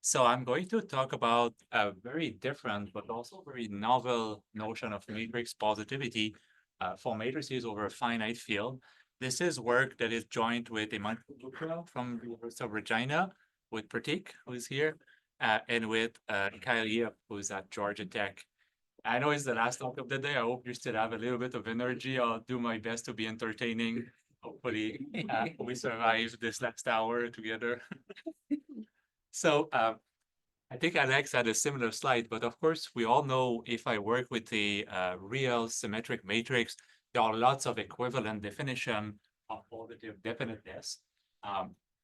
So I'm going to talk about a very different, but also very novel notion of matrix positivity for matrices over a finite field. This is work that is joined with Emmanuel Luca from the University of Regina, with Pratik, who is here, and with Kyle Yip, who's at Georgia Tech. I know it's the last talk of the day. I hope you still have a little bit of energy. I'll do my best to be entertaining. Hopefully, we survive this last hour together. So, I think Alex had a similar slide, but of course, we all know if I work with a real symmetric matrix, there are lots of equivalent definition of positive definiteness.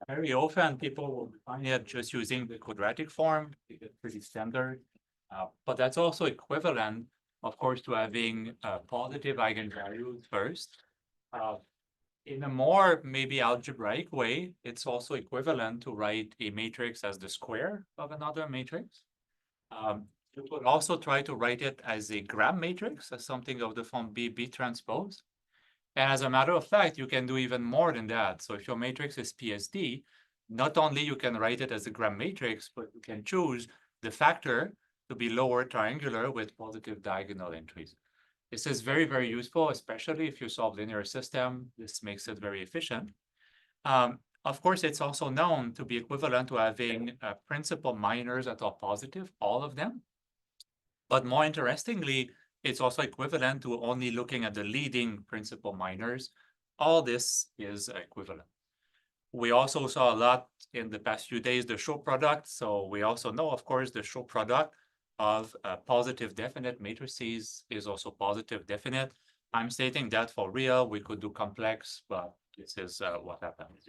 Very often, people will define it just using the quadratic form. It's pretty standard. But that's also equivalent, of course, to having positive eigenvalues first. Uh, in a more maybe algebraic way, it's also equivalent to write a matrix as the square of another matrix. You could also try to write it as a gram matrix, as something of the form B transpose. And as a matter of fact, you can do even more than that. So if your matrix is PSD, not only you can write it as a gram matrix, but you can choose the factor to be lower triangular with positive diagonal entries. This is very, very useful, especially if you solve linear system. This makes it very efficient. Of course, it's also known to be equivalent to having principal minors that are positive, all of them. But more interestingly, it's also equivalent to only looking at the leading principal minors. All this is equivalent. We also saw a lot in the past few days, the show product. So we also know, of course, the show product of positive definite matrices is also positive definite. I'm stating that for real, we could do complex, but this is what happens.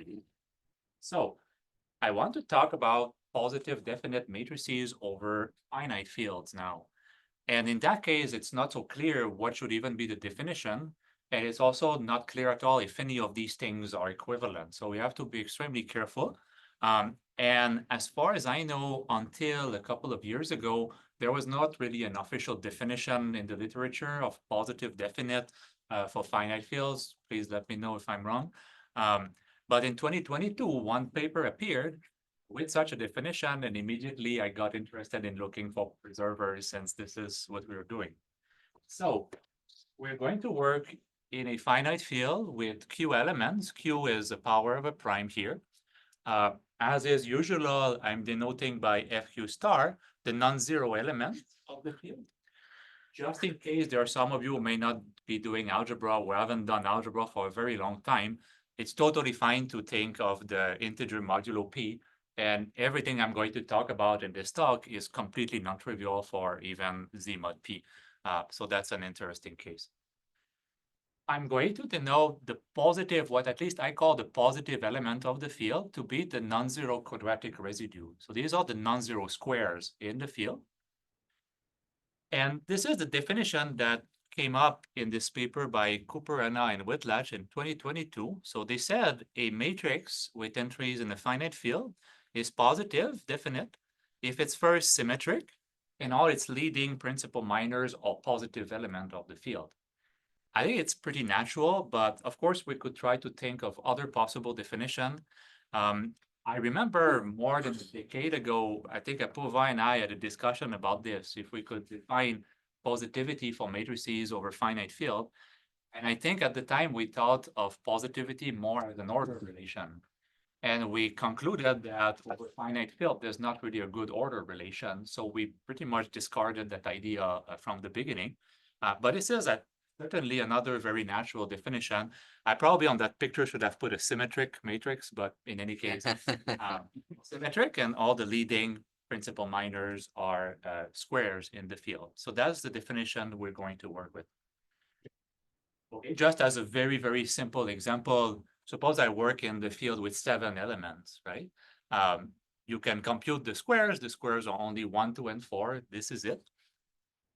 So I want to talk about positive definite matrices over finite fields now. And in that case, it's not so clear what should even be the definition. And it's also not clear at all if any of these things are equivalent. So we have to be extremely careful. And as far as I know, until a couple of years ago, there was not really an official definition in the literature of positive definite for finite fields. Please let me know if I'm wrong. But in 2022, one paper appeared with such a definition, and immediately I got interested in looking for preservers since this is what we're doing. So we're going to work in a finite field with Q elements. Q is the power of a prime here. As is usual, I'm denoting by FQ star the non-zero element of the field. Just in case there are some of you who may not be doing algebra or haven't done algebra for a very long time, it's totally fine to think of the integer modulo p. And everything I'm going to talk about in this talk is completely non-trivial for even z mod p. So that's an interesting case. I'm going to denote the positive, what at least I call the positive element of the field, to be the non-zero quadratic residue. So these are the non-zero squares in the field. And this is the definition that came up in this paper by Cooper, Anna, and Whitlatch in 2022. So they said a matrix with entries in a finite field is positive, definite, if it's first symmetric and all its leading principal minors are positive element of the field. I think it's pretty natural, but of course we could try to think of other possible definition. I remember more than a decade ago, I think Apoorva and I had a discussion about this, if we could define positivity for matrices over finite field. And I think at the time we thought of positivity more as an order relation. And we concluded that over finite field, there's not really a good order relation. So we pretty much discarded that idea from the beginning. But it says that certainly another very natural definition. I probably on that picture should have put a symmetric matrix, but in any case, symmetric and all the leading principal minors are squares in the field. So that's the definition we're going to work with. Okay, just as a very, very simple example, suppose I work in the field with 7 elements, right? You can compute the squares. The squares are only 1, 2, and 4. This is it.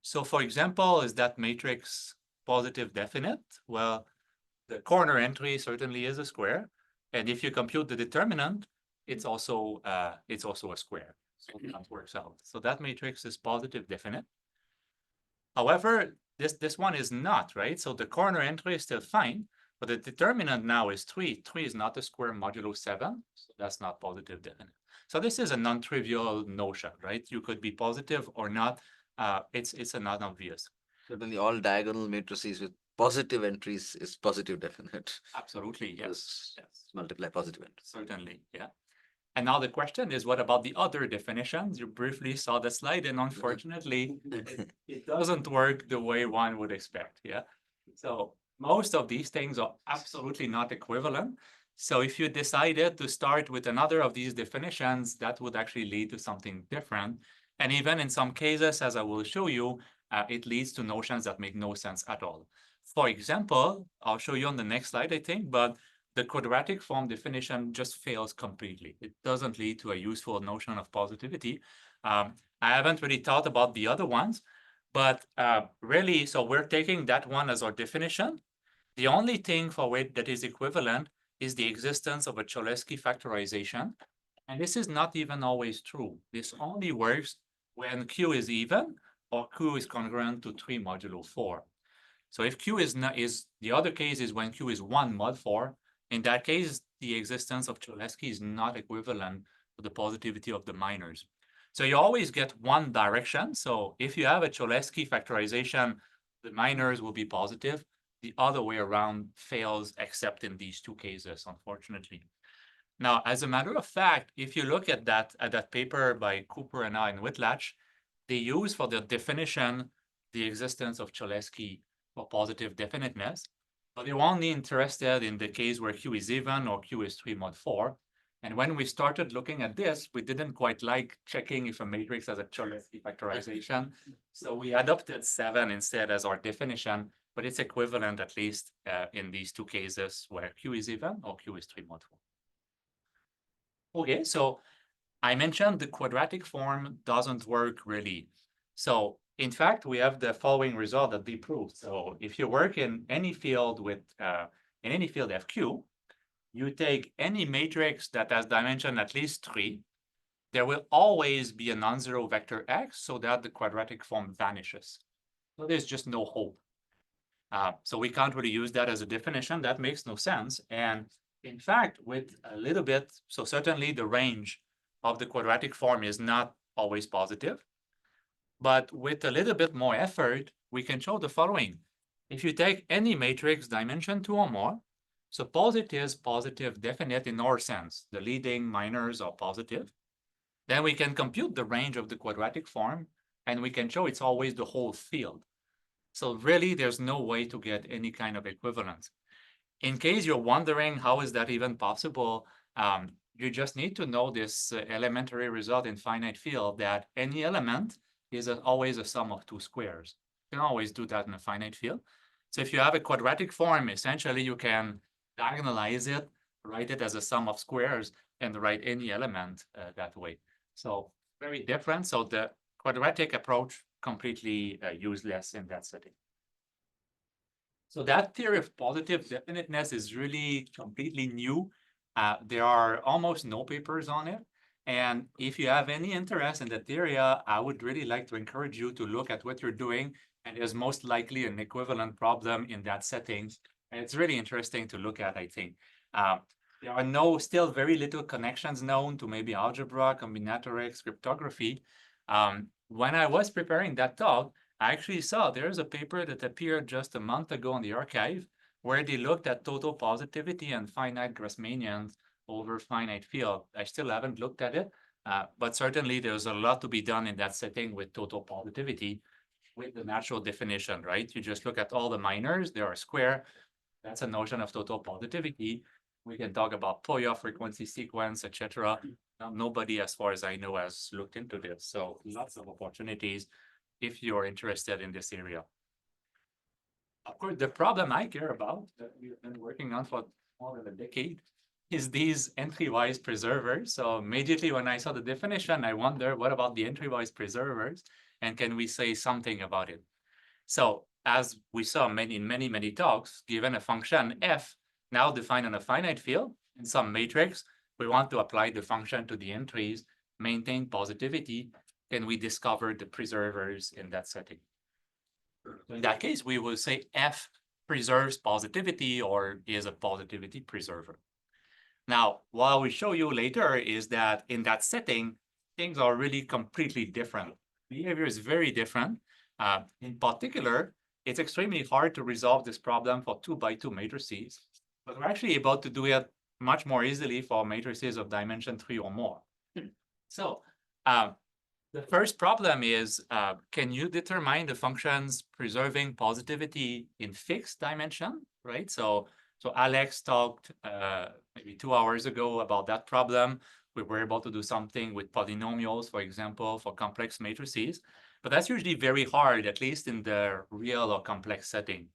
So for example, is that matrix positive definite? Well, the corner entry certainly is a square. And if you compute the determinant, it's also a square. So that works out. So that matrix is positive definite. However, this one is not, right? So the corner entry is still fine, but the determinant now is 3. 3 is not a square modulo 7, so that's not positive definite. So this is a non-trivial notion, right? You could be positive or not. It's a non-obvious. Certainly, all diagonal matrices with positive entries is positive definite. Absolutely, yes. Because Yes, multiply positive entries. certainly, yeah. And now the question is, what about the other definitions? You briefly saw the slide, and unfortunately, it doesn't work the way one would expect, yeah? So most of these things are absolutely not equivalent. So if you decided to start with another of these definitions, that would actually lead to something different. And even in some cases, as I will show you, it leads to notions that make no sense at all. For example, I'll show you on the next slide, I think, but the quadratic form definition just fails completely. It doesn't lead to a useful notion of positivity. I haven't really thought about the other ones, but really, so we're taking that one as our definition. The only thing for which that is equivalent is the existence of a Cholesky factorization. And this is not even always true. This only works when Q is even or Q is congruent to 3 modulo 4. So if Q is not, the other case is when Q is 1 mod 4. In that case, the existence of Cholesky is not equivalent to the positivity of the minors. So you always get one direction. So if you have a Cholesky factorization, the minors will be positive. The other way around fails, except in these two cases, unfortunately. Now, as a matter of fact, if you look at that paper by Cooper and I and Whitlatch, they use for their definition the existence of Cholesky for positive definiteness, but they're only interested in the case where Q is even or Q is 3 mod 4. And when we started looking at this, we didn't quite like checking if a matrix has a Cholesky factorization. So we adopted 7 instead as our definition, but it's equivalent at least in these two cases where Q is even or Q is 3 mod 4. Okay, so I mentioned the quadratic form doesn't work really. So in fact, we have the following result that they proved. So if you work in any field with, in any field FQ, you take any matrix that has dimension at least 3, there will always be a non-zero vector x so that the quadratic form vanishes. So there's just no hope. So we can't really use that as a definition. That makes no sense. And in fact, with a little bit, so certainly the range of the quadratic form is not always positive. But with a little bit more effort, we can show the following. If you take any matrix dimension 2 or more, suppose it is positive definite in our sense, the leading minors are positive, then we can compute the range of the quadratic form, and we can show it's always the whole field. So really, there's no way to get any kind of equivalence. In case you're wondering how is that even possible, you just need to know this elementary result in finite field that any element is always a sum of 2 squares. You can always do that in a finite field. So if you have a quadratic form, essentially you can diagonalize it, write it as a sum of squares, and write any element that way. So very different. So the quadratic approach completely useless in that setting. So that theory of positive definiteness is really completely new. There are almost no papers on it. And if you have any interest in that area, I would really like to encourage you to look at what you're doing. And there's most likely an equivalent problem in that setting. And it's really interesting to look at, I think. There are still very little connections known to maybe algebra, combinatorics, cryptography. When I was preparing that talk, I actually saw there's a paper that appeared just a month ago in the archive where they looked at total positivity and finite Grassmannians over finite field. I still haven't looked at it, but certainly there's a lot to be done in that setting with total positivity with the natural definition, right? You just look at all the minors, they are square. That's a notion of total positivity. We can talk about Poya frequency sequence, etc. Nobody, as far as I know, has looked into this. So lots of opportunities if you're interested in this area. Of course, the problem I care about that we've been working on for more than a decade is these entry-wise preservers. So immediately when I saw the definition, I wonder, what about the entry-wise preservers? And can we say something about it? So as we saw in many talks, given a function f, now defined on a finite field in some matrix, we want to apply the function to the entries, maintain positivity. Can we discover the preservers in that setting? So in that case, we will say f preserves positivity or is a positivity preserver. Now, what we show you later is that in that setting, things are really completely different. Behavior is very different. In particular, it's extremely hard to resolve this problem for 2x2 matrices, but we're actually able to do it much more easily for matrices of dimension 3 or more. So the first problem is, can you determine the functions preserving positivity in fixed dimension, right? So Alex talked maybe 2 hours ago about that problem. We were able to do something with polynomials, for example, for complex matrices, but that's usually very hard, at least in the real or complex setting.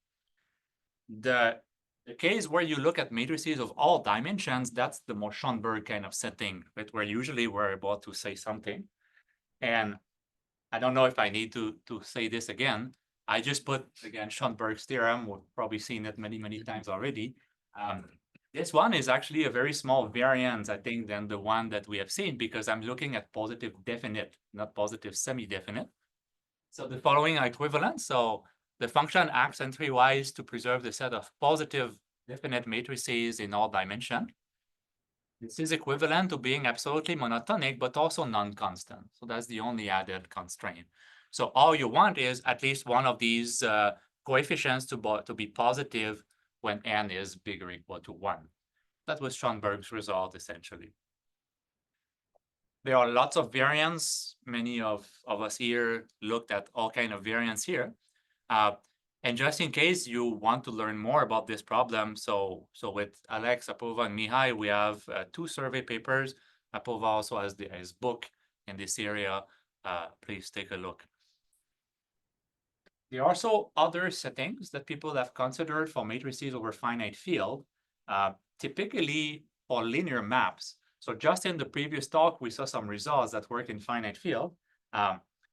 The case where you look at matrices of all dimensions, that's the more Schoenberg kind of setting, right? Where usually we're able to say something. And I don't know if I need to say this again. I just put, again, Schoenberg's theorem. We've probably seen it many, many times already. This one is actually a very small variance, I think, than the one that we have seen, because I'm looking at positive definite, not positive semi-definite. So the following are equivalent. So the function acts entry-wise to preserve the set of positive definite matrices in all dimensions. This is equivalent to being absolutely monotonic, but also non-constant. So that's the only added constraint. So all you want is at least one of these coefficients to be positive when n is bigger or equal to 1. That was Schoenberg's result, essentially. There are lots of variants. Many of us here looked at all kinds of variants here. And just in case you want to learn more about this problem, so with Alex, Apova, and Mihai, we have 2 survey papers. Apova also has his book in this area. Please take a look. There are also other settings that people have considered for matrices over finite field, typically for linear maps. So just in the previous talk, we saw some results that work in finite field.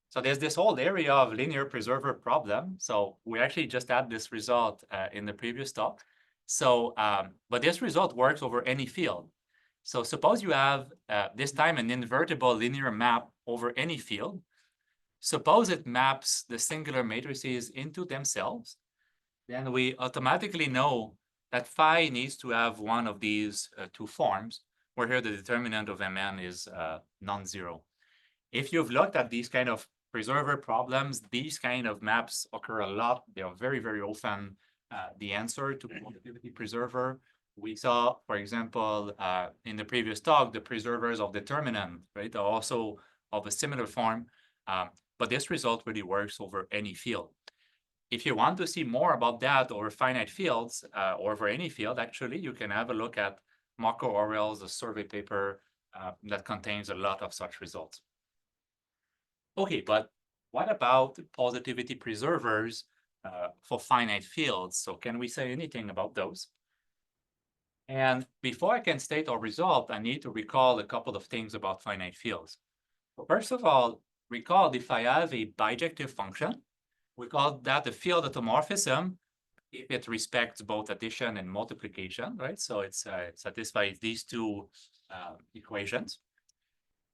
So there's this whole area of linear preserver problem. So we actually just had this result in the previous talk. So, but this result works over any field. So suppose you have this time an invertible linear map over any field. Suppose it maps the singular matrices into themselves. Then we automatically know that phi needs to have one of these 2 forms, where here the determinant of Mn is non-zero. If you've looked at these kind of preserver problems, these kind of maps occur a lot. They are very, very often the answer to positivity preserver. We saw, for example, in the previous talk, the preservers of determinant, right, are also of a similar form. But this result really works over any field. If you want to see more about that over finite fields, or over any field, actually, you can have a look at Marco Orwell's survey paper that contains a lot of such results. Okay, but what about positivity preservers for finite fields? So can we say anything about those? And before I can state our result, I need to recall a couple of things about finite fields. First of all, recall if I have a bijective function, we call that a field automorphism if it respects both addition and multiplication, right? So it satisfies these 2 equations.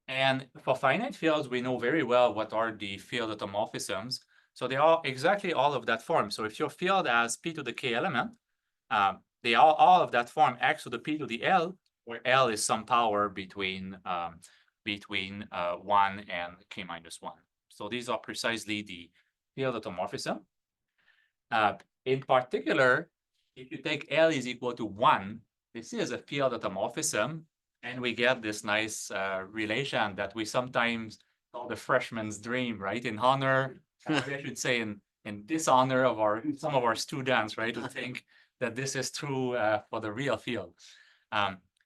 And for finite fields, we know very well what are the field automorphisms. So they are exactly all of that form. So if your field has p to the k element, they are all of that form x to the p to the l, where l is some power between 1 and k minus 1. So these are precisely the field automorphism. In particular, if you take L is equal to 1, this is a field automorphism, and we get this nice relation that we sometimes call the freshman's dream, right? In honor, I should say in dishonor of some of our students, right? To think that this is true for the real field.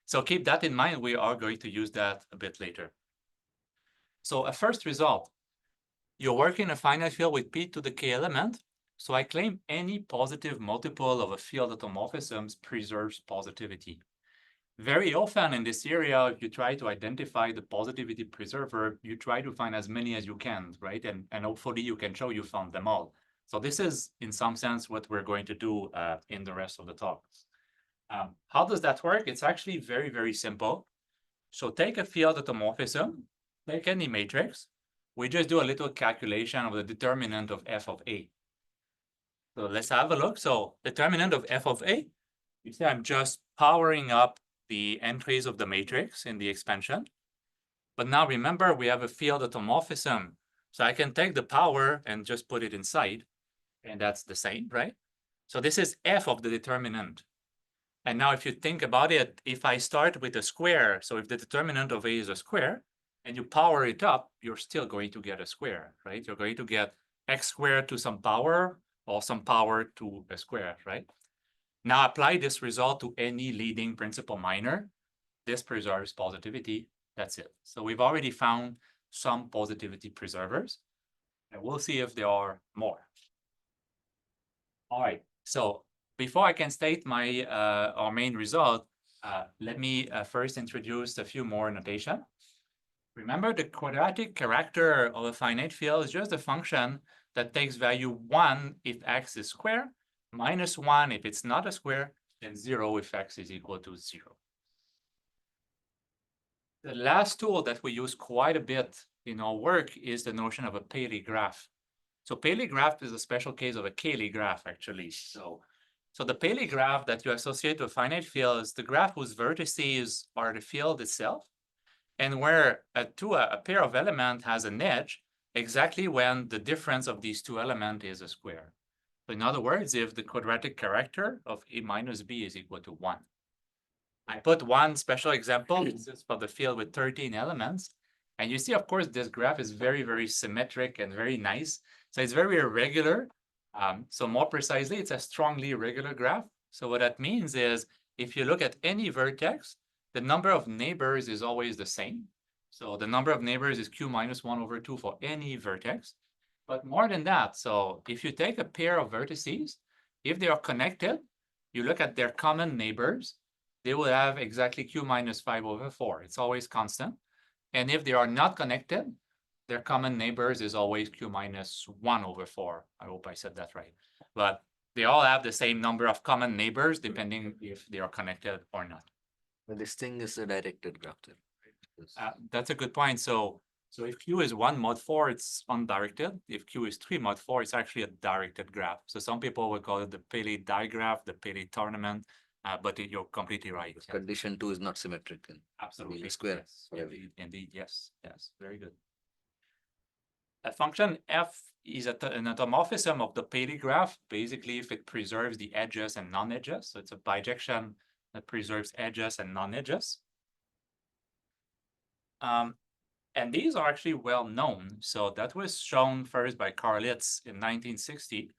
So keep that in mind. We are going to use that a bit later. So a first result, you're working a finite field with p to the k element. So I claim any positive multiple of a field automorphisms preserves positivity. Very often in this area, if you try to identify the positivity preserver, you try to find as many as you can, right? And hopefully you can show you found them all. So this is, in some sense, what we're going to do in the rest of the talk. How does that work? It's actually very, very simple. So take a field automorphism, take any matrix. We just do a little calculation of the determinant of f of a. So let's have a look. So determinant of f of a, you see I'm just powering up the entries of the matrix in the expansion. But now remember, we have a field automorphism. So I can take the power and just put it inside, and that's the same, right? So this is f of the determinant. And now if you think about it, if I start with a square, so if the determinant of A is a square, and you power it up, you're still going to get a square, right? You're going to get x squared to some power or some power to a square, right? Now apply this result to any leading principal minor. This preserves positivity. That's it. So we've already found some positivity preservers, and we'll see if there are more. All right. So before I can state my our main result, let me first introduce a few more notation. Remember, the quadratic character of a finite field is just a function that takes value 1 if x is square, minus 1 if it's not a square, and 0 if x is equal to 0. The last tool that we use quite a bit in our work is the notion of a Paley graph. So Paley graph is a special case of a Cayley graph, actually. So the Paley graph that you associate to a finite field is the graph whose vertices are the field itself, and where a pair of elements has an edge exactly when the difference of these two elements is a square. So in other words, if the quadratic character of A minus B is equal to 1. I put one special example. This is for the field with 13 elements. And you see, of course, this graph is very, very symmetric and very nice. So it's very irregular. So more precisely, it's a strongly irregular graph. So what that means is if you look at any vertex, the number of neighbors is always the same. So the number of neighbors is q minus 1 over 2 for any vertex. But more than that, so if you take a pair of vertices, if they are connected, you look at their common neighbors, they will have exactly q minus 5 over 4. It's always constant. And if they are not connected, their common neighbors is always q minus 1 over 4. I hope I said that right. But they all have the same number of common neighbors depending if they are connected or not. But this thing is a directed graph then, right? That's a good point. So if q is 1 mod 4, it's undirected. If q is 3 mod 4, it's actually a directed graph. So some people will call it the Paley digraph, the Paley tournament. But you're completely right. Condition 2 is not symmetric then. Absolutely. Square. Yes. Indeed, yes. Very good. A function f is an automorphism of the Paley graph, basically if it preserves the edges and non-edges. So it's a bijection that preserves edges and non-edges. And these are actually well known. So that was shown first by Karlitz in 1960.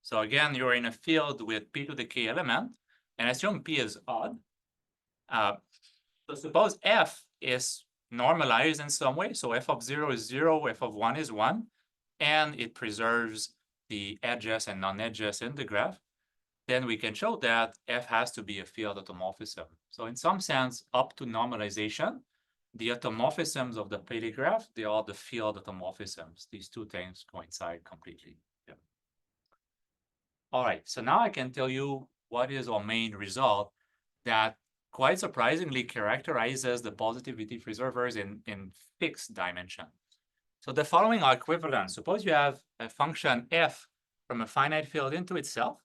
So again, you're in a field with p to the k element, and assume p is odd. So suppose f is normalized in some way. So f of 0 is 0, f of 1 is 1, and it preserves the edges and non-edges in the graph. Then we can show that f has to be a field automorphism. So in some sense, up to normalization, the automorphisms of the Paley graph, they are the field automorphisms. These two things coincide completely. Yeah. All right, so now I can tell you what is our main result that quite surprisingly characterizes the positivity preservers in fixed dimension. So the following are equivalent. Suppose you have a function f from a finite field into itself.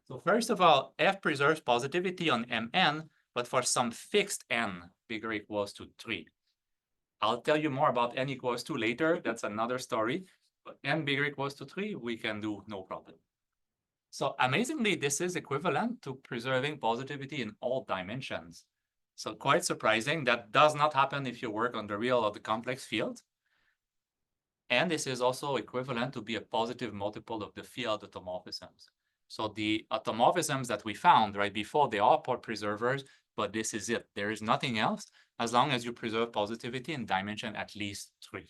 So first of all, f preserves positivity on Mn, but for some fixed n bigger or equals to 3. I'll tell you more about n equals 2 later. That's another story. But n bigger or equals to 3, we can do no problem. So amazingly, this is equivalent to preserving positivity in all dimensions. So quite surprising. That does not happen if you work on the real or the complex field. And this is also equivalent to be a positive multiple of the field automorphisms. So the automorphisms that we found right before, they are part preservers, but this is it. There is nothing else as long as you preserve positivity in dimension at least 3.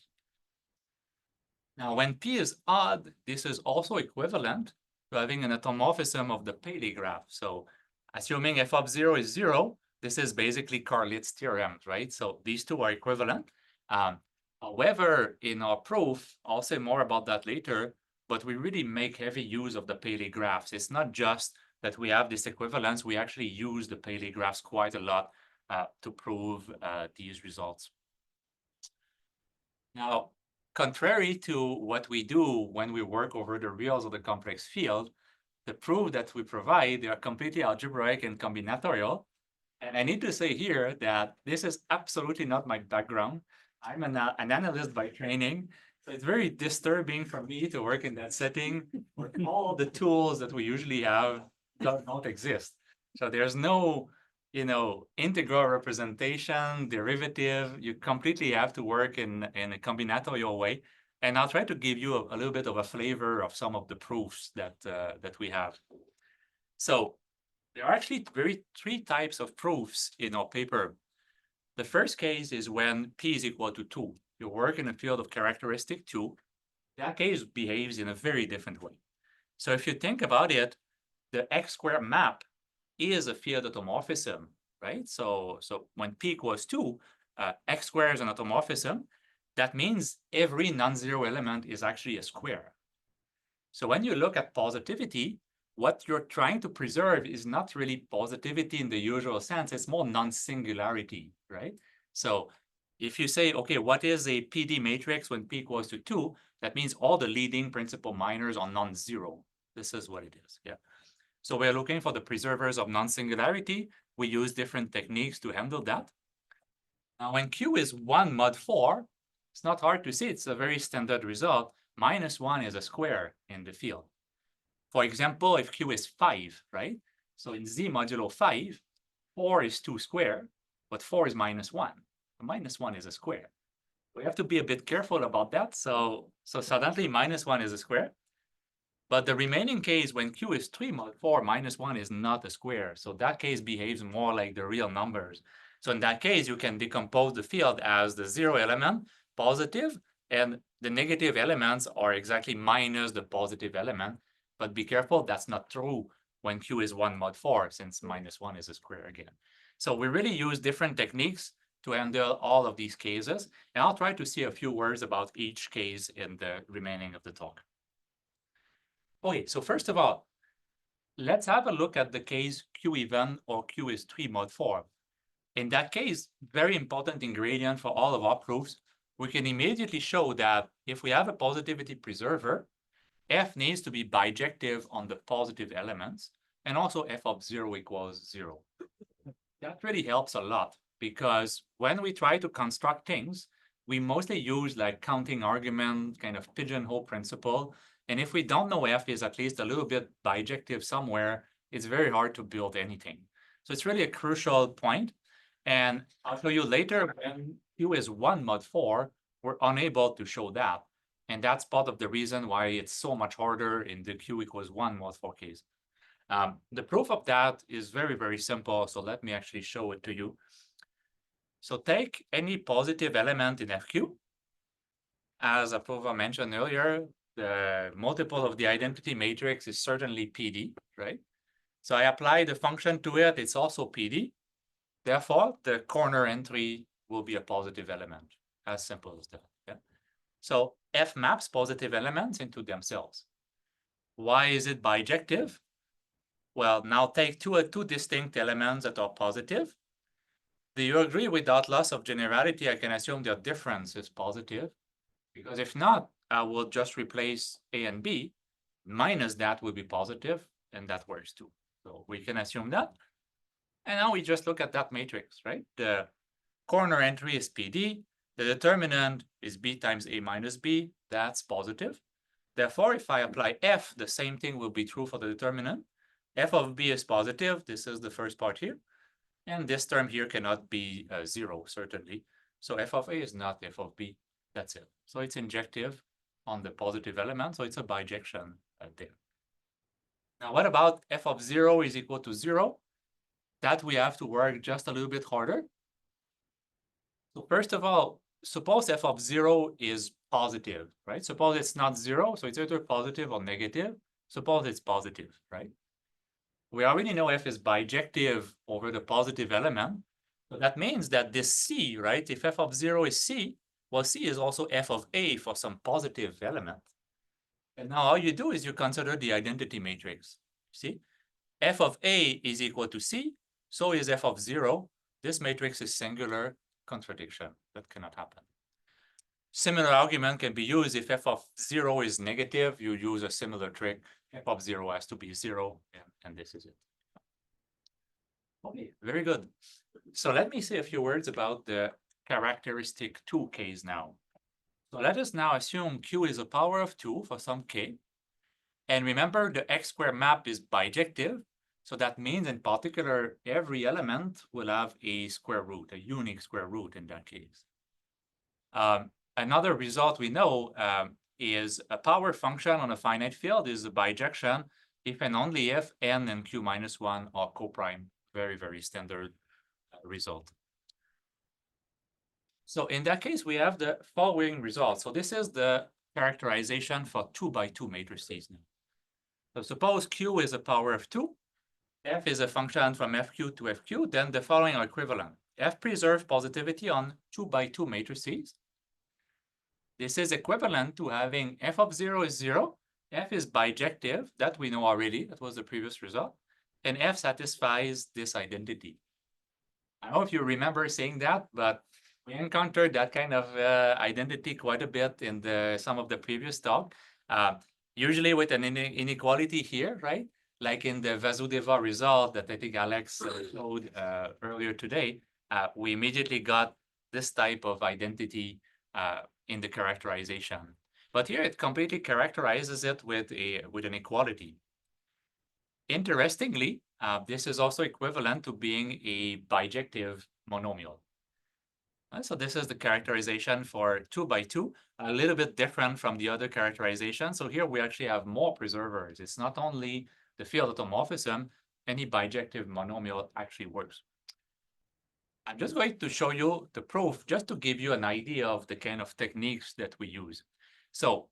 Now, when p is odd, this is also equivalent to having an automorphism of the Paley graph. So assuming f of 0 is 0, this is basically Karlitz theorem, right? So these two are equivalent. However, in our proof, I'll say more about that later, but we really make heavy use of the Paley graphs. It's not just that we have this equivalence, we actually use the Paley graphs quite a lot to prove these results. Now, contrary to what we do when we work over the reals of the complex field, the proof that we provide, they are completely algebraic and combinatorial. And I need to say here that this is absolutely not my background. I'm an analyst by training. So it's very disturbing for me to work in that setting where all the tools that we usually have don't exist. So there's no, integral representation, derivative. You completely have to work in a combinatorial way. And I'll try to give you a little bit of a flavor of some of the proofs that we have. So there are actually three types of proofs in our paper. The first case is when P is equal to 2. You work in a field of characteristic 2. That case behaves in a very different way. So if you think about it, the X square map is a field automorphism, right? So when P equals 2, X square is an automorphism. That means every non-zero element is actually a square. So when you look at positivity, what you're trying to preserve is not really positivity in the usual sense, it's more non-singularity, right? So if you say, okay, what is a PD matrix when P equals to 2? That means all the leading principal minors are non-zero. This is what it is, yeah. So we're looking for the preservers of non-singularity. We use different techniques to handle that. Now, when Q is 1 mod 4, it's not hard to see. It's a very standard result. -1 is a square in the field. For example, if Q is 5, right? So in Z modulo 5, 4 is 2 squared, but 4 is -1. -1 is a square. We have to be a bit careful about that. So suddenly -1 is a square. But the remaining case, when Q is 3 mod 4, -1 is not a square. So that case behaves more like the real numbers. So in that case, you can decompose the field as the 0 element, positive, and the negative elements are exactly minus the positive element. But be careful, that's not true when Q is 1 mod 4, since -1 is a square again. So we really use different techniques to handle all of these cases. And I'll try to say a few words about each case in the remaining of the talk. Okay, so first of all, let's have a look at the case Q even or Q is 3 mod 4. In that case, very important ingredient for all of our proofs, we can immediately show that if we have a positivity preserver, F needs to be bijective on the positive elements, and also F of 0 equals 0. That really helps a lot, because when we try to construct things, we mostly use like counting argument, kind of pigeonhole principle. And if we don't know F is at least a little bit bijective somewhere, it's very hard to build anything. So it's really a crucial point. And I'll show you later when Q is 1 mod 4, we're unable to show that. And that's part of the reason why it's so much harder in the Q equals 1 mod 4 case. The proof of that is very, very simple. So let me actually show it to you. So take any positive element in FQ. As Apurva mentioned earlier, the multiple of the identity matrix is certainly PD, right? So I apply the function to it, it's also PD. Therefore, the corner entry will be a positive element, as simple as that. Yeah? So F maps positive elements into themselves. Why is it bijective? Well, now take two distinct elements that are positive. Do you agree without loss of generality, I can assume their difference is positive? Because if not, I will just replace A and B, minus that will be positive, and that works too. So we can assume that. And now we just look at that matrix, right? The corner entry is PD. The determinant is B times A minus B. That's positive. Therefore, if I apply F, the same thing will be true for the determinant. F of B is positive. This is the first part here. And this term here cannot be 0, certainly. So F of A is not F of B. That's it. So it's injective on the positive element. So it's a bijection there. Now, what about F of 0 is equal to 0? That we have to work just a little bit harder. So first of all, suppose F of 0 is positive, right? Suppose it's not 0, so it's either positive or negative. Suppose it's positive, right? We already know F is bijective over the positive element. So that means that this C, right? If F of 0 is C, well, C is also F of A for some positive element. And now all you do is you consider the identity matrix. See? F of A is equal to C, so is F of 0. This matrix is singular, contradiction. That cannot happen. Similar argument can be used if F of 0 is negative, you use a similar trick. F of 0 has to be 0, and this is it. Okay, very good. So let me say a few words about the characteristic 2 case now. So let us now assume Q is a power of 2 for some K. And remember, the X square map is bijective. So that means, in particular, every element will have a square root, a unique square root in that case. Another result we know is a power function on a finite field is a bijection if and only if n and q minus 1 are coprime. Very, very standard result. So in that case, we have the following result. So this is the characterization for 2x2 matrices now. So suppose q is a power of 2, f is a function from fq to fq, then the following are equivalent. F preserves positivity on 2x2 matrices. This is equivalent to having f of 0 is 0, f is bijective, that we know already, that was the previous result, and f satisfies this identity. I don't know if you remember saying that, but we encountered that kind of identity quite a bit in some of the previous talk. Usually with an inequality here, right? Like in the Vasudeva result that I think Alex showed earlier today, we immediately got this type of identity in the characterization. But here it completely characterizes it with an equality. Interestingly, this is also equivalent to being a bijective monomial. So this is the characterization for 2x2, a little bit different from the other characterization. So here we actually have more preservers. It's not only the field automorphism, any bijective monomial actually works. I'm just going to show you the proof just to give you an idea of the kind of techniques that we use. So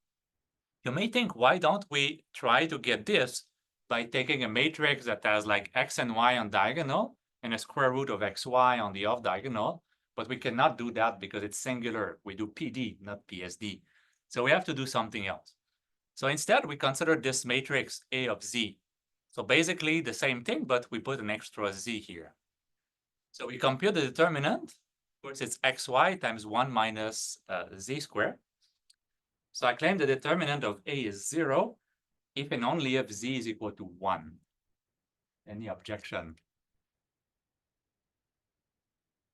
you may think, why don't we try to get this by taking a matrix that has like x and y on diagonal and a square root of xy on the off diagonal, but we cannot do that because it's singular. We do PD, not PSD. So we have to do something else. So instead, we consider this matrix A of z. So basically the same thing, but we put an extra z here. So we compute the determinant. Of course, it's xy times 1 minus z squared. So I claim the determinant of A is 0 if and only if z is equal to 1. Any objection?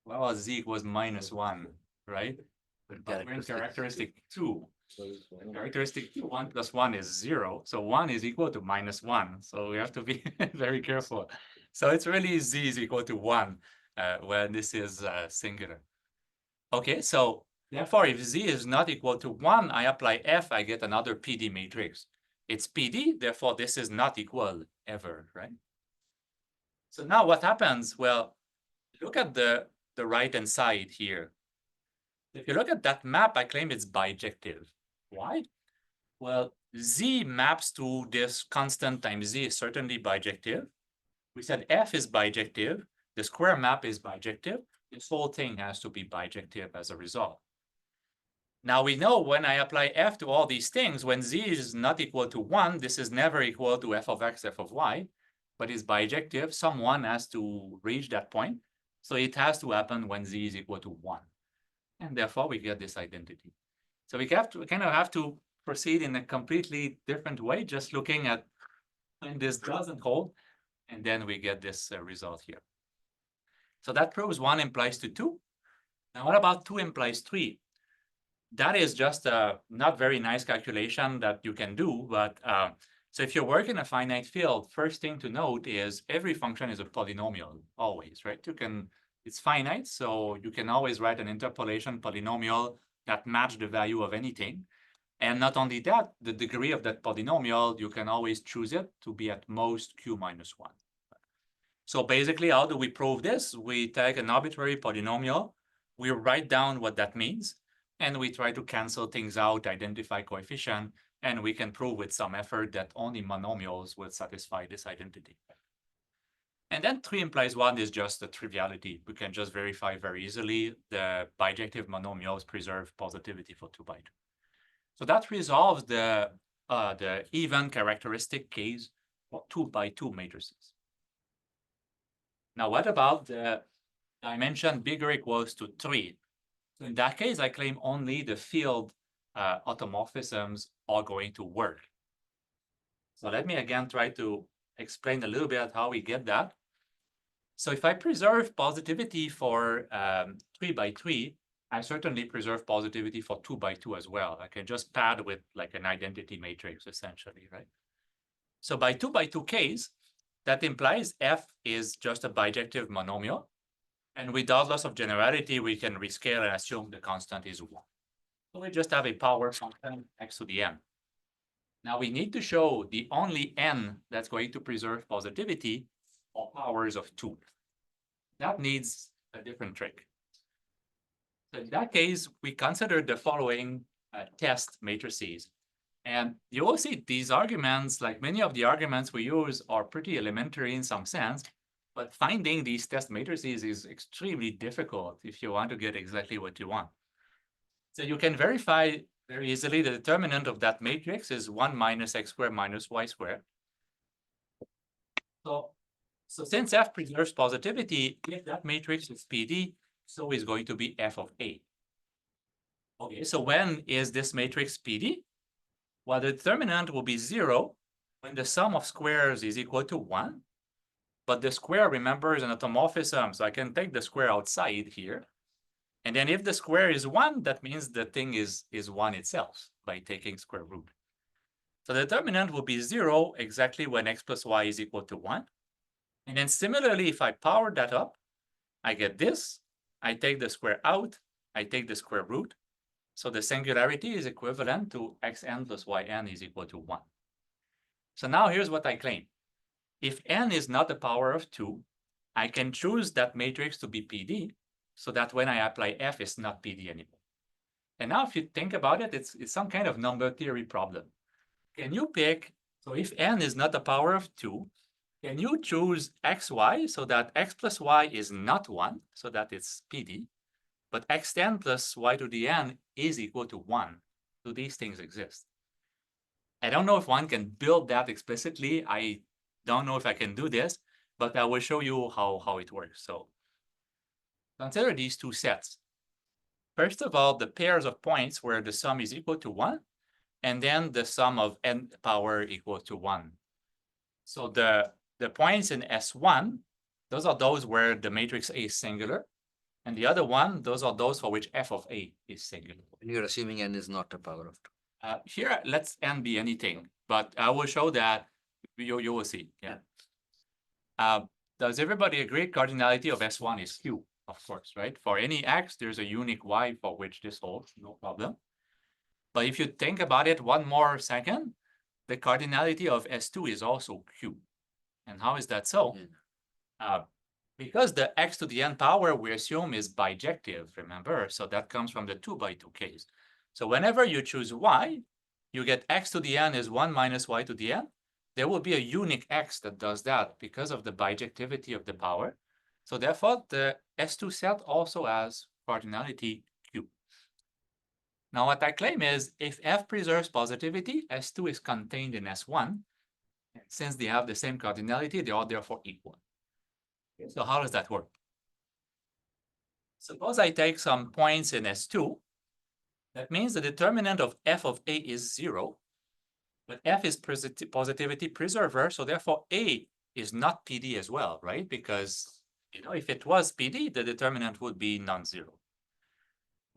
Well, z equals minus 1, right? But we're in characteristic 2. Characteristic 2, 1 plus 1 is 0. So 1 is equal to minus 1. So we have to be very careful. So it's really z is equal to 1 when this is singular. Okay, so therefore, if z is not equal to 1, I apply f, I get another PD matrix. It's PD, therefore this is not equal ever, right? So now what happens? Well, look at the right-hand side here. If you look at that map, I claim it's bijective. Why? Well, z maps to this constant times z is certainly bijective. We said f is bijective. The square map is bijective. This whole thing has to be bijective as a result. Now we know when I apply f to all these things, when z is not equal to 1, this is never equal to f of x, f of y, but it's bijective. Someone has to reach that point. So it has to happen when z is equal to 1. And therefore, we get this identity. So we kind of have to proceed in a completely different way, just looking at when this doesn't hold, and then we get this result here. So that proves 1 implies to 2. Now, what about 2 implies 3? That is just a not very nice calculation that you can do, but so if you work in a finite field, first thing to note is every function is a polynomial, always, right? It's finite, so you can always write an interpolation polynomial that match the value of anything. And not only that, the degree of that polynomial, you can always choose it to be at most q minus 1. So basically, how do we prove this? We take an arbitrary polynomial, we write down what that means, and we try to cancel things out, identify coefficient, and we can prove with some effort that only monomials will satisfy this identity. And then 3 implies 1 is just a triviality. We can just verify very easily the bijective monomials preserve positivity for 2 by 2. So that resolves the even characteristic case for 2 by 2 matrices. Now, what about the dimension bigger equals to 3? So in that case, I claim only the field automorphisms are going to work. So let me again try to explain a little bit how we get that. So if I preserve positivity for 3 by 3, I certainly preserve positivity for 2 by 2 as well. I can just pad with like an identity matrix, essentially, right? So by 2 by 2 case, that implies f is just a bijective monomial. And without loss of generality, we can rescale and assume the constant is 1. So we just have a power function x to the n. Now we need to show the only n that's going to preserve positivity are powers of 2. That needs a different trick. So in that case, we consider the following test matrices. And you will see these arguments, like many of the arguments we use, are pretty elementary in some sense, but finding these test matrices is extremely difficult if you want to get exactly what you want. So you can verify very easily the determinant of that matrix is 1 minus x squared minus y squared. So since f preserves positivity, if that matrix is PD, so is going to be f of A. Okay, so when is this matrix PD? Well, the determinant will be 0 when the sum of squares is equal to 1. But the square, remember, is an automorphism, so I can take the square outside here. And then if the square is 1, that means the thing is 1 itself by taking square root. So the determinant will be 0 exactly when x plus y is equal to 1. And then similarly, if I power that up, I get this. I take the square out. I take the square root. So the singularity is equivalent to xn plus yn is equal to 1. So now here's what I claim. If n is not the power of 2, I can choose that matrix to be PD so that when I apply f, it's not PD anymore. And now if you think about it, it's some kind of number theory problem. Can you pick, so if n is not the power of 2, can you choose xy so that x plus y is not 1, so that it's PD, but xn plus y to the n is equal to 1? Do these things exist? I don't know if one can build that explicitly. I don't know if I can do this, but I will show you how it works. So consider these two sets. First of all, the pairs of points where the sum is equal to 1, and then the sum of n power equal to 1. So the points in S1, those are those where the matrix A is singular. And the other one, those are those for which f of A is singular. And you're assuming n is not a power of 2. Here, let's n be anything, but I will show that you will see. Yeah. Does everybody agree cardinality of S1 is Q? Of course, right? For any x, there's a unique y for which this holds, no problem. But if you think about it one more second, the cardinality of S2 is also Q. And how is that so? Because the x to the n power we assume is bijective, remember? So that comes from the 2 by 2 case. So whenever you choose y, you get x to the n is 1 minus y to the n. There will be a unique x that does that because of the bijectivity of the power. So therefore, the S2 set also has cardinality Q. Now what I claim is if f preserves positivity, S2 is contained in S1. And since they have the same cardinality, they are therefore equal. Okay, so how does that work? Suppose I take some points in S2. That means the determinant of f of A is 0. But f is positivity preserver, so therefore A is not PD as well, right? Because if it was PD, the determinant would be non-zero.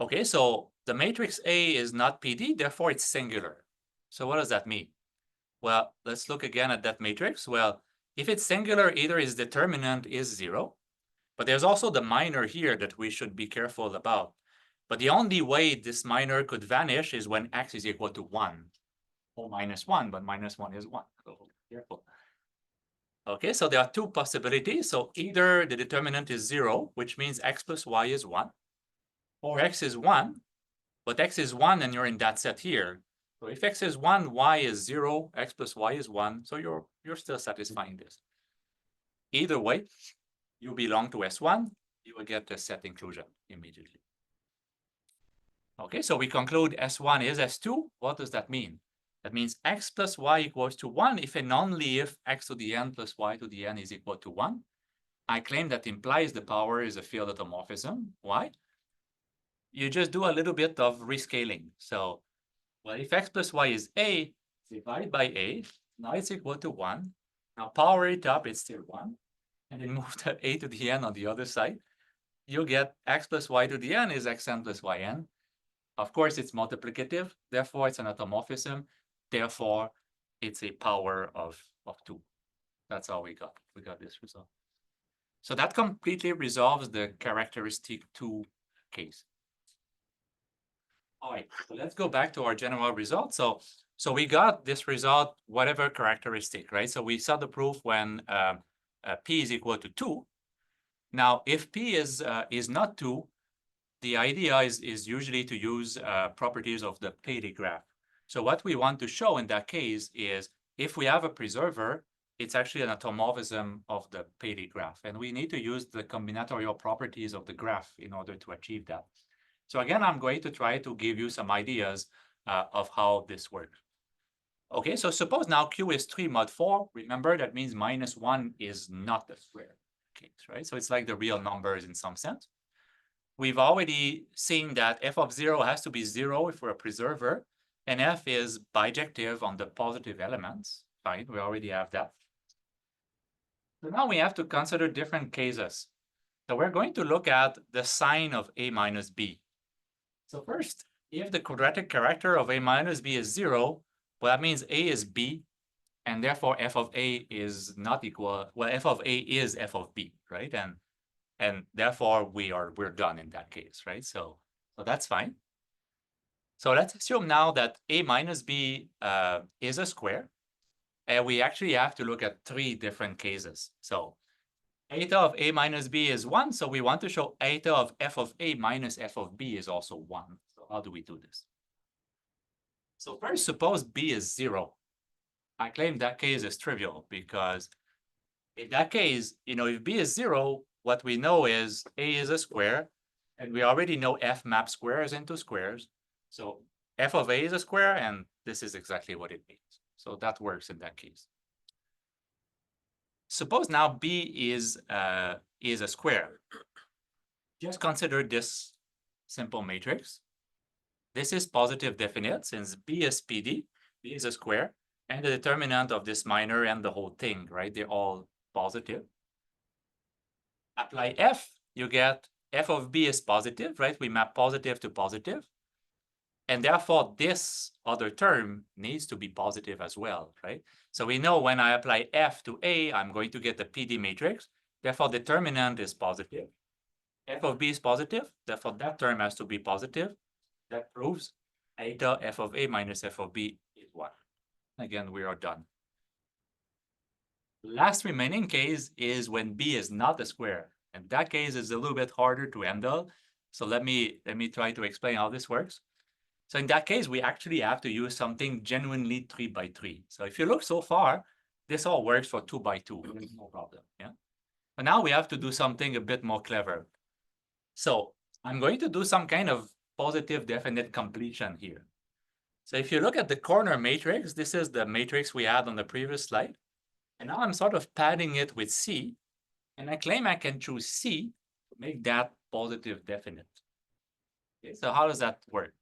Okay, so the matrix A is not PD, therefore it's singular. So what does that mean? Well, let's look again at that matrix. Well, if it's singular, either its determinant is 0, but there's also the minor here that we should be careful about. But the only way this minor could vanish is when x is equal to 1. Or minus 1, but minus 1 is 1. So careful. Okay, so there are two possibilities. So either the determinant is 0, which means x plus y is 1, or x is 1, but x is 1 and you're in that set here. So if x is 1, y is 0, x plus y is 1, so you're still satisfying this. Either way, you belong to S1, you will get the set inclusion immediately. Okay, so we conclude S1 is S2. What does that mean? That means x plus y equals to 1 if and only if x to the n plus y to the n is equal to 1. I claim that implies the power is a field automorphism. Why? You just do a little bit of rescaling. So, well, if x plus y is a, divide by a, now it's equal to 1. Now power it up, it's still 1. and then move the a to the n on the other side, you get x plus y to the n is xn plus yn. Of course, it's multiplicative, therefore it's an automorphism, therefore it's a power of 2. That's all we got. We got this result. So that completely resolves the characteristic 2 case. All right, so let's go back to our general result. So we got this result, whatever characteristic, right? So we saw the proof when p is equal to 2. Now, if p is not 2, the idea is usually to use properties of the Paley graph. So what we want to show in that case is if we have a preserver, it's actually an automorphism of the Paley graph. And we need to use the combinatorial properties of the graph in order to achieve that. So again, I'm going to try to give you some ideas of how this works. Okay, so suppose now Q is 3 mod 4. Remember, that means -1 is not the square case, right? So it's like the real numbers in some sense. We've already seen that f of 0 has to be 0 if we're a preserver, and f is bijective on the positive elements. Fine, we already have that. So now we have to consider different cases. So we're going to look at the sign of a minus b. So first, if the quadratic character of a minus b is 0, well, that means a is b, and therefore f of a is not equal, well, f of a is f of b, right? And therefore we're done in that case, right? So that's fine. So let's assume now that a minus b is a square, and we actually have to look at 3 different cases. So eta of a minus b is 1, so we want to show eta of f of a minus f of b is also 1. So how do we do this? So first, suppose b is 0. I claim that case is trivial because in that case, if b is 0, what we know is a is a square, and we already know f maps squares into squares. So f of a is a square, and this is exactly what it means. So that works in that case. Suppose now b is a square. Just consider this simple matrix. This is positive definite since b is PD, b is a square, and the determinant of this minor and the whole thing, right? They're all positive. Apply f, you get f of b is positive, right? We map positive to positive. And therefore, this other term needs to be positive as well, right? So we know when I apply f to a, I'm going to get the PD matrix. Therefore, determinant is positive. F of b is positive. Therefore, that term has to be positive. That proves eta f of a minus f of b is 1. Again, we are done. Last remaining case is when b is not a square. And that case is a little bit harder to handle. So let me try to explain how this works. So in that case, we actually have to use something genuinely 3 by 3. So if you look so far, this all works for 2 by 2. No problem. Yeah. But now we have to do something a bit more clever. So I'm going to do some kind of positive definite completion here. So if you look at the corner matrix, this is the matrix we had on the previous slide. And now I'm sort of padding it with C. And I claim I can choose C to make that positive definite. Okay, so how does that work?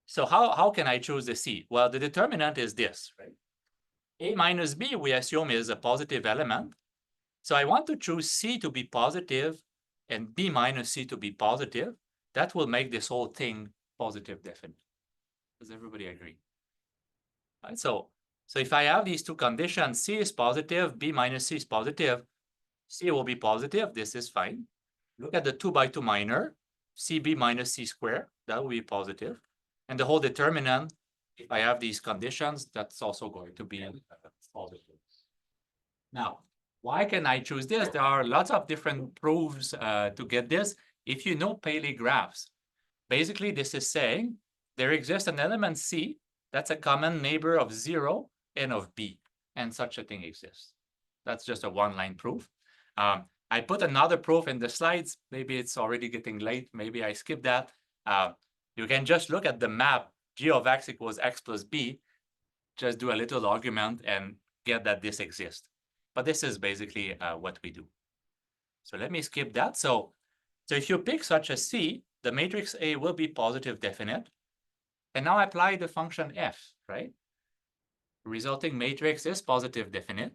So how can I choose the C? Well, the determinant is this, right? A minus B, we assume, is a positive element. So I want to choose C to be positive and B minus C to be positive. That will make this whole thing positive definite. Does everybody agree? All right, so if I have these 2 conditions, C is positive, B minus C is positive, C will be positive, this is fine. Look at the 2 by 2 minor, CB minus C square, that will be positive. And the whole determinant, if I have these conditions, that's also going to be positive. Now, why can I choose this? There are lots of different proofs to get this. If you know Paley graphs, basically this is saying there exists an element C that's a common neighbor of 0 and of B, and such a thing exists. That's just a one-line proof. I put another proof in the slides. Maybe it's already getting late. Maybe I skipped that. You can just look at the map, g of x equals x plus b, just do a little argument and get that this exists. But this is basically what we do. So let me skip that. So if you pick such a C, the matrix A will be positive definite. And now apply the function f, right? Resulting matrix is positive definite.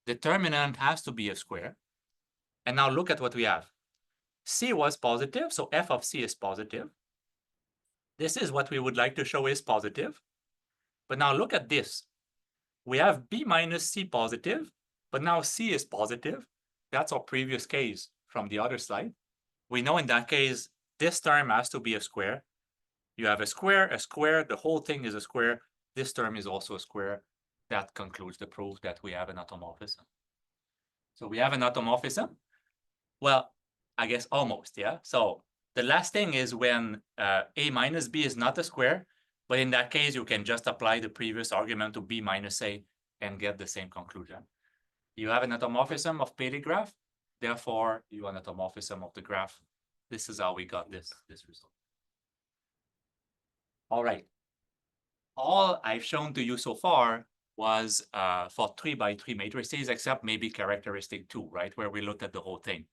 determinant has to be a square. And now look at what we have. C was positive, so f of C is positive. This is what we would like to show is positive. But now look at this. We have B minus C positive, but now C is positive. That's our previous case from the other slide. We know in that case, this term has to be a square. You have a square, the whole thing is a square. This term is also a square. That concludes the proof that we have an automorphism. So we have an automorphism. Well, I guess almost, yeah. So the last thing is when A minus B is not a square, but in that case, you can just apply the previous argument to B minus A and get the same conclusion. You have an automorphism of Paley graph, therefore you have an automorphism of the graph. This is how we got this result. All right. All I've shown to you so far was for 3x3 matrices, except maybe characteristic 2, right, where we looked at the whole thing.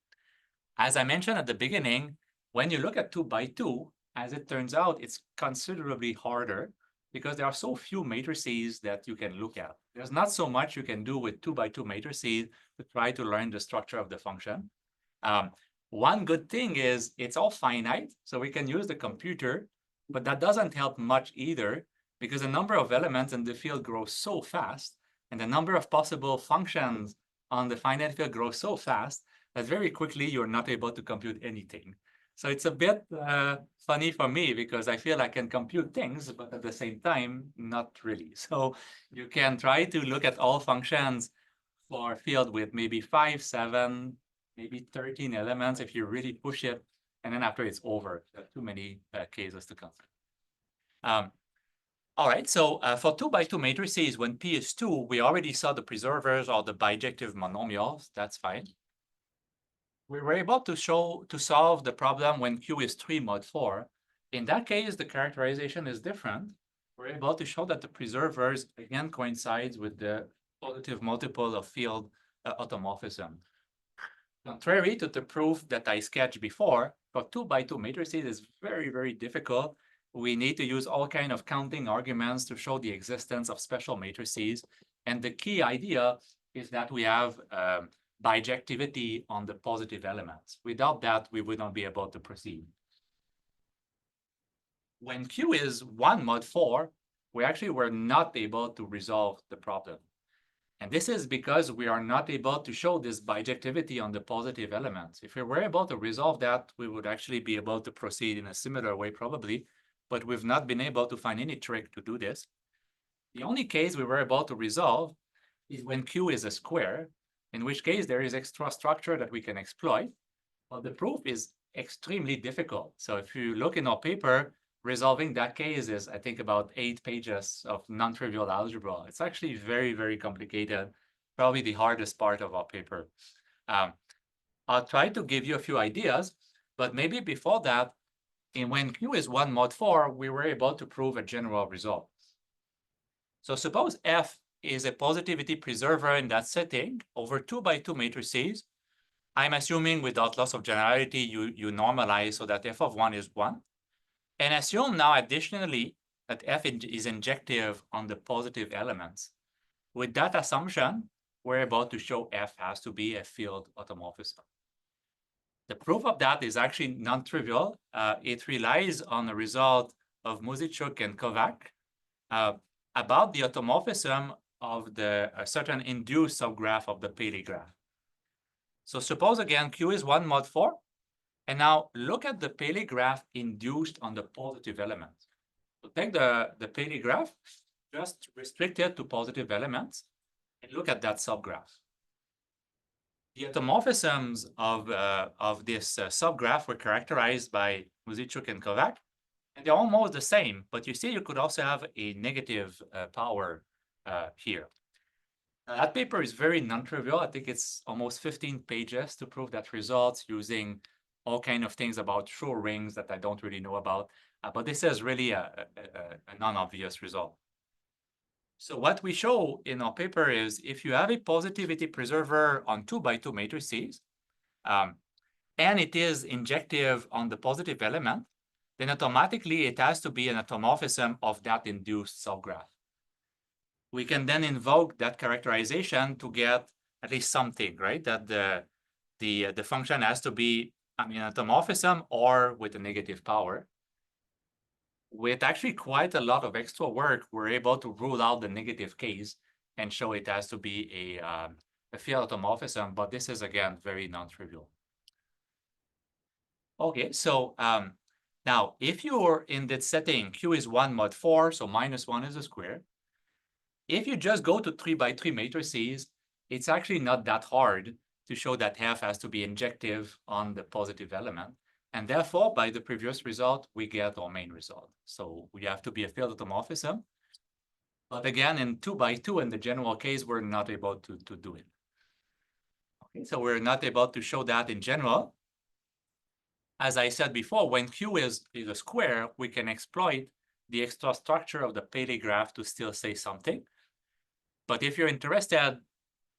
As I mentioned at the beginning, when you look at 2x2, as it turns out, it's considerably harder because there are so few matrices that you can look at. There's not so much you can do with 2x2 matrices to try to learn the structure of the function. One good thing is it's all finite, so we can use the computer, but that doesn't help much either because the number of elements in the field grows so fast, and the number of possible functions on the finite field grows so fast that very quickly you're not able to compute anything. So it's a bit funny for me because I feel I can compute things, but at the same time, not really. So you can try to look at all functions for a field with maybe 5, 7, maybe 13 elements if you really push it. And then after it's over, there are too many cases to consider. All right, so for 2x2 matrices, when P is 2, we already saw the preservers or the bijective monomials. That's fine. We were able to solve the problem when Q is 3 mod 4. In that case, the characterization is different. We're able to show that the preservers again coincides with the positive multiple of field automorphism. Contrary to the proof that I sketched before, for 2x2 matrices is very, very difficult. We need to use all kinds of counting arguments to show the existence of special matrices. And the key idea is that we have bijectivity on the positive elements. Without that, we would not be able to proceed. When Q is 1 mod 4, we actually were not able to resolve the problem. And this is because we are not able to show this bijectivity on the positive elements. If we were able to resolve that, we would actually be able to proceed in a similar way probably, but we've not been able to find any trick to do this. The only case we were able to resolve is when Q is a square, in which case there is extra structure that we can exploit, but the proof is extremely difficult. So if you look in our paper, resolving that case is, I think, about 8 pages of non-trivial algebra. It's actually very, very complicated, probably the hardest part of our paper. I'll try to give you a few ideas, but maybe before that, when Q is 1 mod 4, we were able to prove a general result. So suppose F is a positivity preserver in that setting over 2x2 matrices. I'm assuming without loss of generality, you normalize so that F of 1 is 1. And assume now additionally that F is injective on the positive elements. With that assumption, we're able to show F has to be a field automorphism. The proof of that is actually non-trivial. It relies on the result of Muzichuk and Kovac about the automorphism of a certain induced subgraph of the Paley graph. So suppose again Q is 1 mod 4. And now look at the Paley graph induced on the positive elements. So take the Paley graph, just restrict it to positive elements, and look at that subgraph. The automorphisms of this subgraph were characterized by Muzichuk and Kovac, and they're almost the same, but you see you could also have a negative power here. Now, that paper is very non-trivial. I think it's almost 15 pages to prove that results using all kinds of things about Schur rings that I don't really know about, but this is really a non-obvious result. So what we show in our paper is if you have a positivity preserver on 2x2 matrices, and it is injective on the positive element, then automatically it has to be an automorphism of that induced subgraph. We can then invoke that characterization to get at least something, right? That the function has to be, I mean, automorphism or with a negative power. With actually quite a lot of extra work, we're able to rule out the negative case and show it has to be a field automorphism, but this is again very non-trivial. Okay, so now if you're in that setting, Q is 1 mod 4, so -1 is a square. If you just go to 3 by 3 matrices, it's actually not that hard to show that F has to be injective on the positive element. And therefore, by the previous result, we get our main result. So we have to be a field automorphism. But again, in 2 by 2, in the general case, we're not able to do it. Okay, so we're not able to show that in general. As I said before, when Q is a square, we can exploit the extra structure of the Paley graph to still say something. But if you're interested,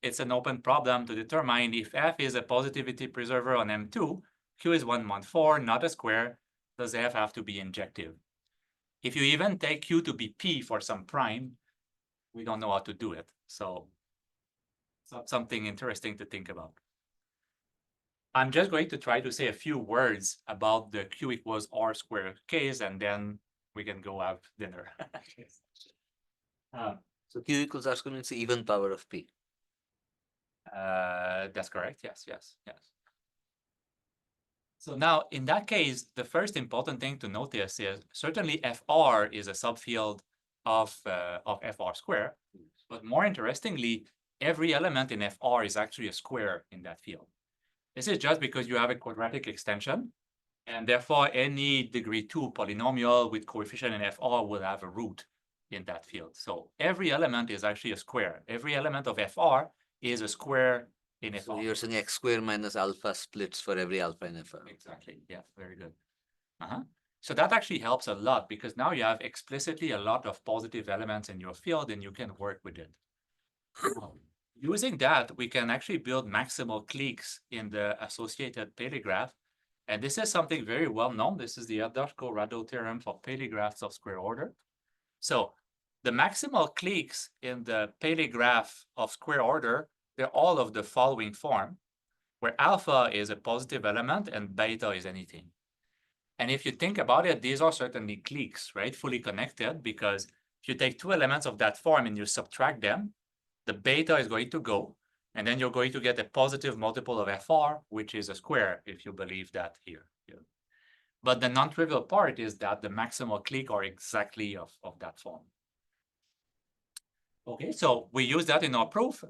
it's an open problem to determine if F is a positivity preserver on M2, Q is 1 mod 4, not a square, does F have to be injective? If you even take Q to be P for some prime, we don't know how to do it. So something interesting to think about. I'm just going to try to say a few words about the Q equals R squared case, and then we can go have dinner. So Q equals R squared means the even power of P. That's correct. Yes, yes, yes. So now, in that case, the first important thing to notice is certainly FR is a subfield of FR square, but more interestingly, every element in FR is actually a square in that field. This is just because you have a quadratic extension, and therefore any degree 2 polynomial with coefficient in FR will have a root in that field. So every element is actually a square. Every element of FR is a square in FR. So you're saying X square minus alpha splits for every alpha in FR. Exactly. Yeah, very good. So that actually helps a lot because now you have explicitly a lot of positive elements in your field and you can work with it. Using that, we can actually build maximal cliques in the associated Paley graph. And this is something very well known. This is the Ardashko-Rado theorem for Paley graphs of square order. So the maximal cliques in the Paley graph of square order, they're all of the following form, where alpha is a positive element and beta is anything. And if you think about it, these are certainly cliques, right? Fully connected, because if you take two elements of that form and you subtract them, the beta is going to go, and then you're going to get a positive multiple of FR, which is a square, if you believe that here. But the non-trivial part is that the maximal clique are exactly of that form. Okay, so we use that in our proof.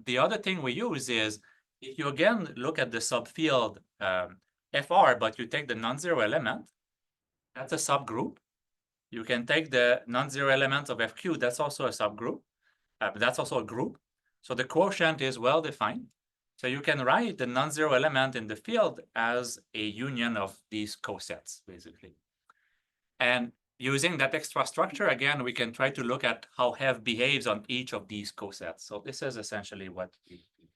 The other thing we use is, if you again look at the subfield FR, but you take the non-zero element, that's a subgroup. You can take the non-zero elements of FQ, that's also a subgroup. But that's also a group. So the quotient is well defined. So you can write the non-zero element in the field as a union of these cosets, basically. And using that extra structure, again, we can try to look at how F behaves on each of these cosets. So this is essentially what we do.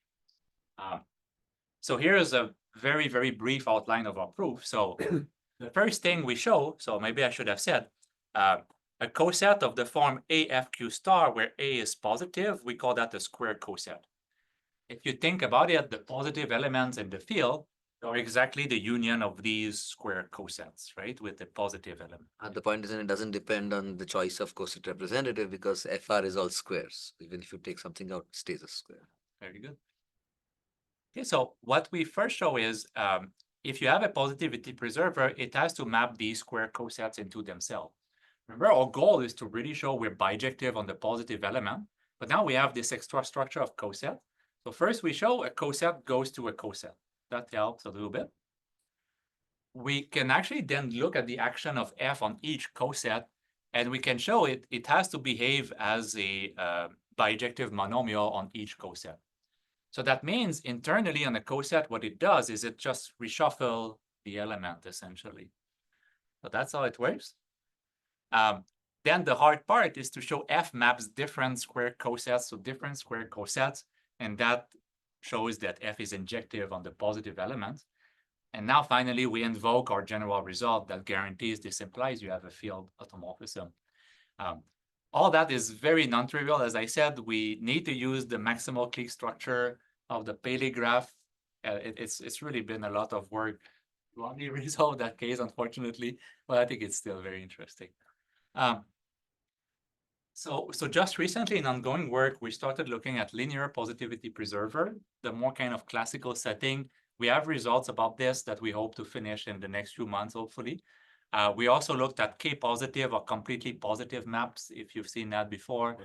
So here is a very, very brief outline of our proof. So the first thing we show, so maybe I should have said, a coset of the form AFQ star, where A is positive, we call that a square coset. If you think about it, the positive elements in the field are exactly the union of these square cosets, right, with the positive element. And the point is, it doesn't depend on the choice of coset representative because FR is all squares. Even if you take something out, it stays a square. Very good. Okay, so what we first show is if you have a positivity preserver, it has to map these square cosets into themselves. Remember, our goal is to really show we're bijective on the positive element, but now we have this extra structure of coset. So first we show a coset goes to a coset. That helps a little bit. We can actually then look at the action of F on each coset, and we can show it has to behave as a bijective monomial on each coset. So that means internally on a coset, what it does is it just reshuffle the element essentially. So that's how it works. Then the hard part is to show F maps different square cosets to different square cosets, and that shows that F is injective on the positive elements. And now finally, we invoke our general result that guarantees this implies you have a field automorphism. All that is very non-trivial. As I said, we need to use the maximal clique structure of the Paley graph. It's really been a lot of work to only resolve that case, unfortunately, but I think it's still very interesting. So just recently in ongoing work, we started looking at linear positivity preserver, the more kind of classical setting. We have results about this that we hope to finish in the next few months, hopefully. We also looked at K-positive or completely positive maps, if you've seen that before.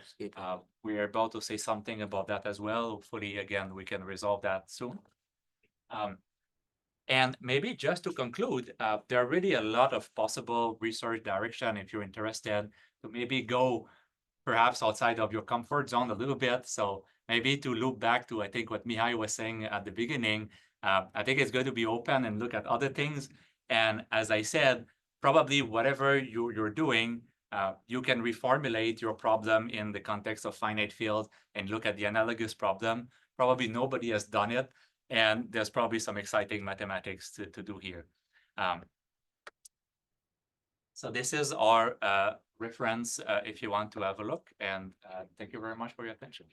We're about to say something about that as well. Hopefully, again, we can resolve that soon. And maybe just to conclude, there are really a lot of possible research direction if you're interested to maybe go perhaps outside of your comfort zone a little bit. So maybe to loop back to, I think, what Mihai was saying at the beginning, I think it's good to be open and look at other things. And as I said, probably whatever you're doing, you can reformulate your problem in the context of finite field and look at the analogous problem. Probably nobody has done it, and there's probably some exciting mathematics to do here. So this is our reference if you want to have a look, and thank you very much for your attention.